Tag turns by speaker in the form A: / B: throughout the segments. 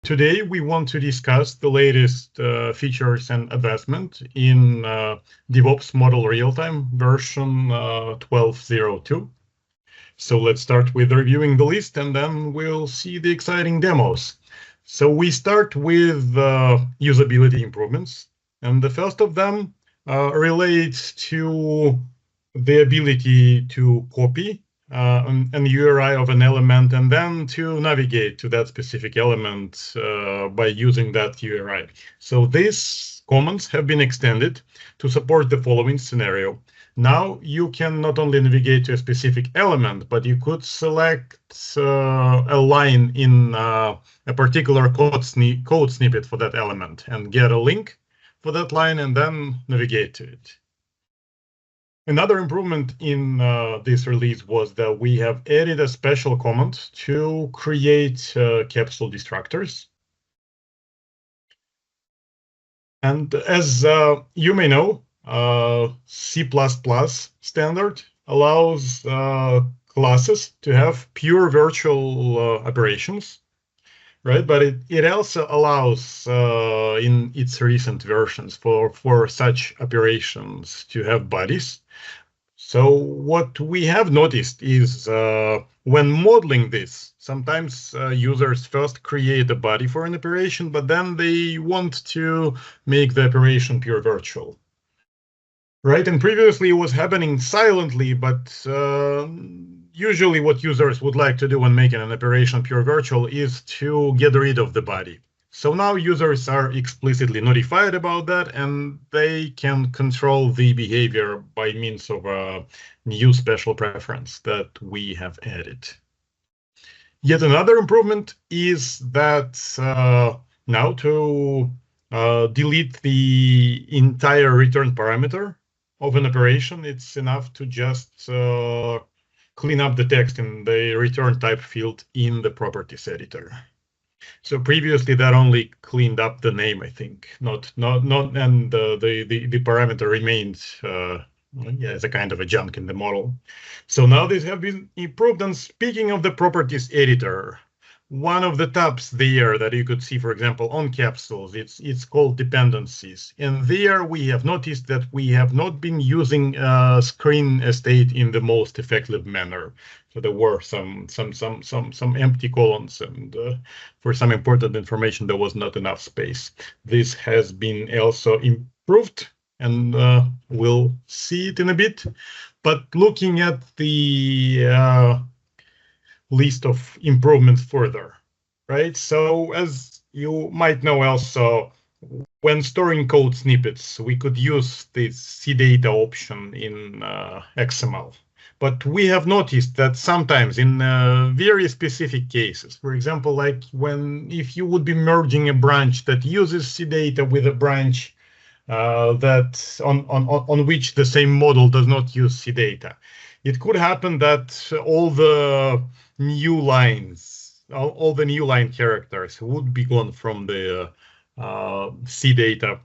A: Today we want to discuss the latest features and advancement in DevOps Model RealTime version 12.0.2. So let's start with reviewing the list, and then we'll see the exciting demos. So we start with usability improvements, and the first of them relates to the ability to copy an URI of an element and then to navigate to that specific element by using that URI. So these commands have been extended to support the following scenario. Now you can not only navigate to a specific element, but you could select a line in a particular code snippet for that element and get a link for that line and then navigate to it. Another improvement in this release was that we have added a special command to create capsule destructors. And as you may know, C++ standard allows classes to have pure virtual operations, right? But it also allows in its recent versions for such operations to have bodies. So what we have noticed is when modeling this, sometimes users first create a body for an operation, but then they want to make the operation pure virtual. Right, and previously it was happening silently, but usually what users would like to do when making an operation pure virtual is to get rid of the body. So now users are explicitly notified about that, and they can control the behavior by means of a new special preference that we have added. Yet another improvement is that now to delete the entire return parameter of an operation, it's enough to just clean up the text in the return type field in the properties editor. So previously that only cleaned up the name, I think, not and the parameter remained as a kind of a junk in the model. So now these have been improved. And speaking of the properties editor, one of the tabs there that you could see, for example, on capsules, it's called dependencies. And there we have noticed that we have not been using screen state in the most effective manner. So there were some empty columns, and for some important information, there was not enough space. This has been also improved, and we'll see it in a bit. But looking at the list of improvements further, right? So as you might know also, when storing code snippets, we could use this CData option in XML. But we have noticed that sometimes in very specific cases, for example, like if you would be merging a branch that uses CData with a branch that on which the same model does not use CData, it could happen that all the new lines, all the new line characters would be gone from the CData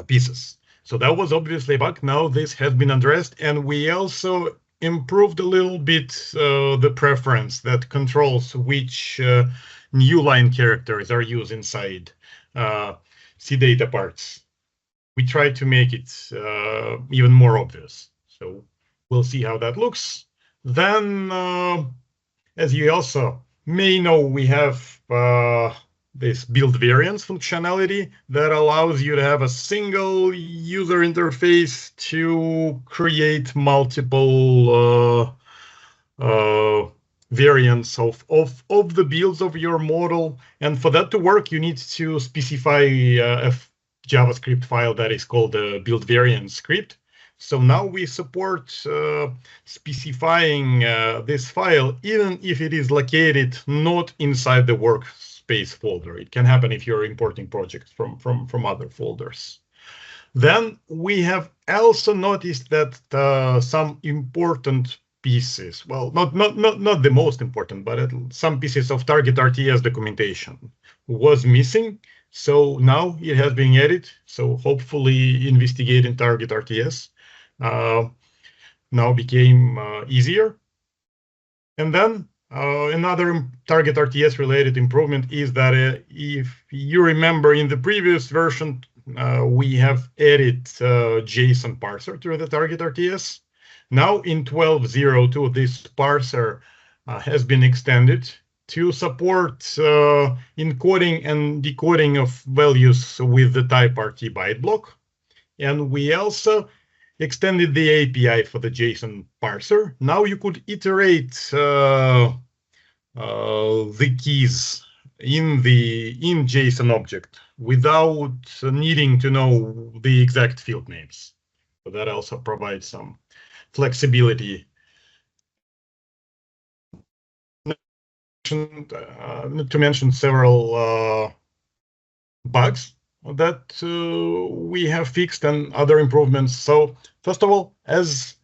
A: pieces. So that was obviously a bug. Now this has been addressed, and we also improved a little bit the preference that controls which new line characters are used inside CData parts. We tried to make it even more obvious. So we'll see how that looks. Then, as you also may know, we have this build variants functionality that allows you to have a single user interface to create multiple variants of the builds of your model. And for that to work, you need to specify a JavaScript file that is called the build variant script. So now we support specifying this file, even if it is located not inside the workspace folder. It can happen if you're importing projects from other folders. Then we have also noticed that some important pieces, well, not the most important, but some pieces of target RTS documentation was missing. So now it has been added. So hopefully investigating target RTS now became easier. And then Another target RTS related improvement is that if you remember in the previous version, we have added JSON parser to the target RTS. Now in 12.0.2, this parser has been extended to support encoding and decoding of values with the type RT byte block. And we also extended the API for the JSON parser. Now you could iterate the keys in JSON object without needing to know the exact field names. So that also provides some flexibility. To mention several bugs that we have fixed and other improvements. So first of all, as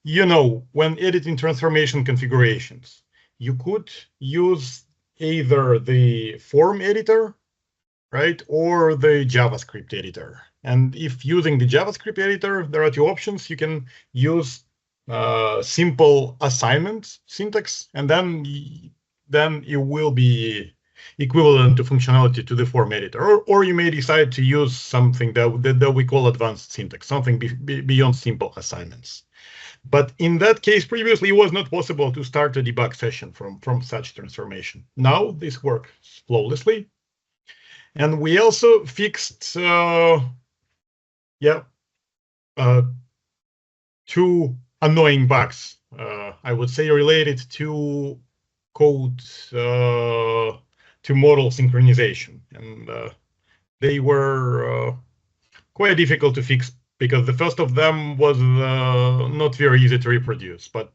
A: you know, when editing transformation configurations, you could use either the form editor, right, or the JavaScript editor. And if using the JavaScript editor, there are two options. You can use simple assignment syntax, and then it will be equivalent to functionality to the form editor. Or you may decide to use something that we call advanced syntax, something beyond simple assignments. But in that case, previously, it was not possible to start a debug session from such transformation. Now this works flawlessly. And we also fixed, two annoying bugs, I would say, related to code, to model synchronization. And they were quite difficult to fix because the first of them was not very easy to reproduce, but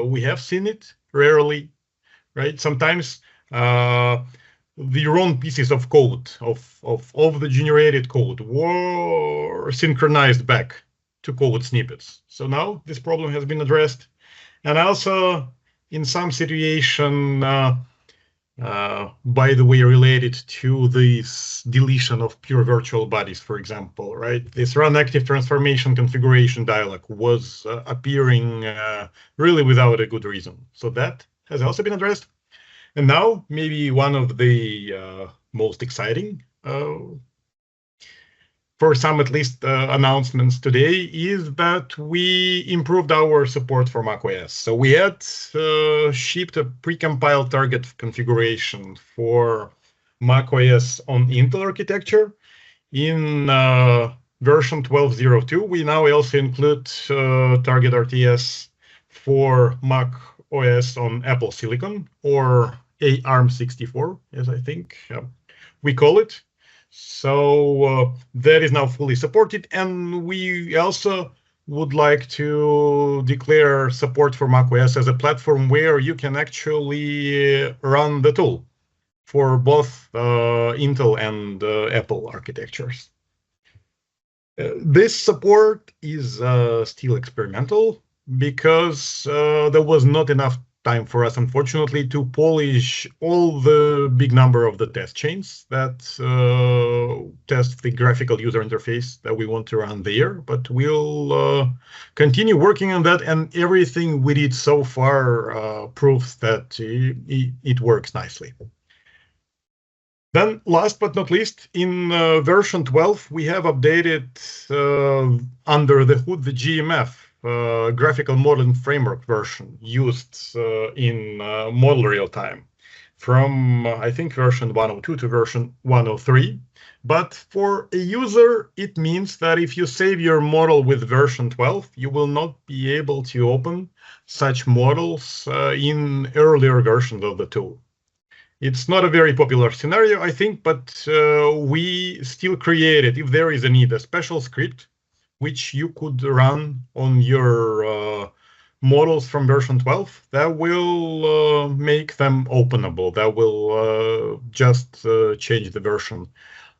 A: we have seen it rarely, right? Sometimes the wrong pieces of code of the generated code were synchronized back to code snippets. So now this problem has been addressed. And also in some situation, by the way, related to this deletion of pure virtual bodies, for example, right? This run active transformation configuration dialog was appearing really without a good reason. So that has also been addressed. And now maybe one of the most exciting, for some at least, announcements today is that we improved our support for macOS. So we had shipped a precompiled target configuration for macOS on Intel architecture. In version 12.0.2, we now also include target RTS for Mac OS on Apple Silicon, or ARM64, as I think we call it. So that is now fully supported, and we also would like to declare support for macOS as a platform where you can actually run the tool for both Intel and Apple architectures. This support is still experimental because there was not enough time for us, unfortunately, to polish all the big number of the test chains that test the graphical user interface that we want to run there. But we'll continue working on that, and everything we did so far proves that it works nicely. Then, last but not least, in version 12, we have updated under the hood the GMF, graphical modeling framework version used in Model RealTime from, I think, version 102 to version 103. But for a user, it means that if you save your model with version 12, you will not be able to open such models in earlier versions of the tool. It's not a very popular scenario, I think, but we still created, if there is a need, a special script which you could run on your models from version 12 that will make them openable. That will just change the version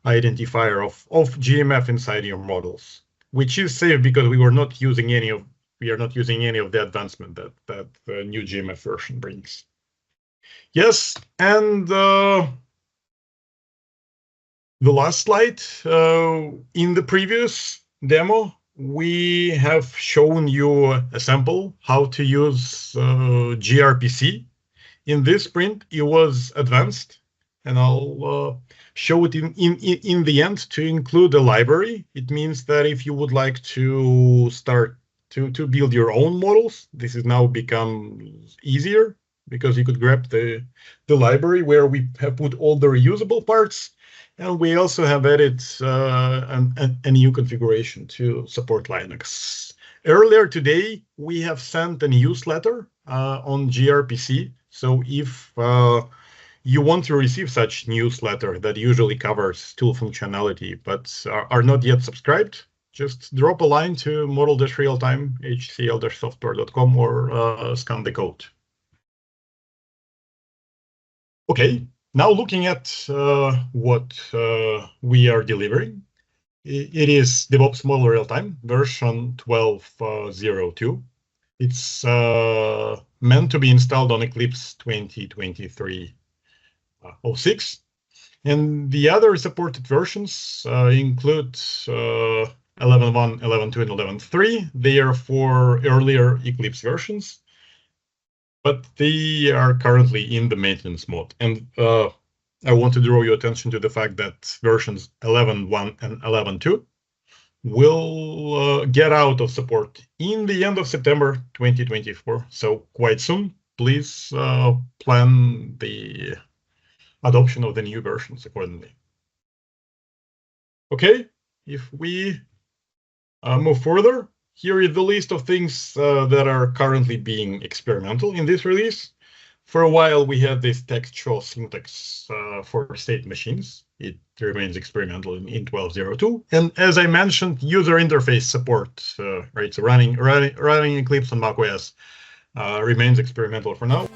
A: identifier of GMF inside your models, which is safe because we are not using any of the advancement that the new GMF version brings. Yes, and the last slide. In the previous demo, we have shown you a sample how to use gRPC In this sprint, it was advanced, and I'll show it in the end to include a library. It means that if you would like to start to build your own models, this has now become easier because you could grab the library where we have put all the reusable parts. And we also have added a new configuration to support Linux. Earlier today, we have sent a newsletter on gRPC. So if you want to receive such newsletter that usually covers tool functionality, but are not yet subscribed, just drop a line to model-realtime, hcl-software.com, or scan the code. Okay, now looking at what we are delivering. It is DevOps Model RealTime version 12.0.2. It's meant to be installed on Eclipse 2023-06. And the other supported versions include 11.1, 11.2, and 11.3. They are for earlier Eclipse versions, but they are currently in the maintenance mode. And I want to draw your attention to the fact that versions 11.1 and 11.2 will get out of support in the end of September 2024. So quite soon, please plan the adoption of the new versions accordingly. Okay, if we move further, here is the list of things that are currently being experimental in this release. For a while, we had this textual syntax for state machines. It remains experimental in 12.0.2. And as I mentioned, user interface support, right? So running Eclipse on macOS remains experimental for now.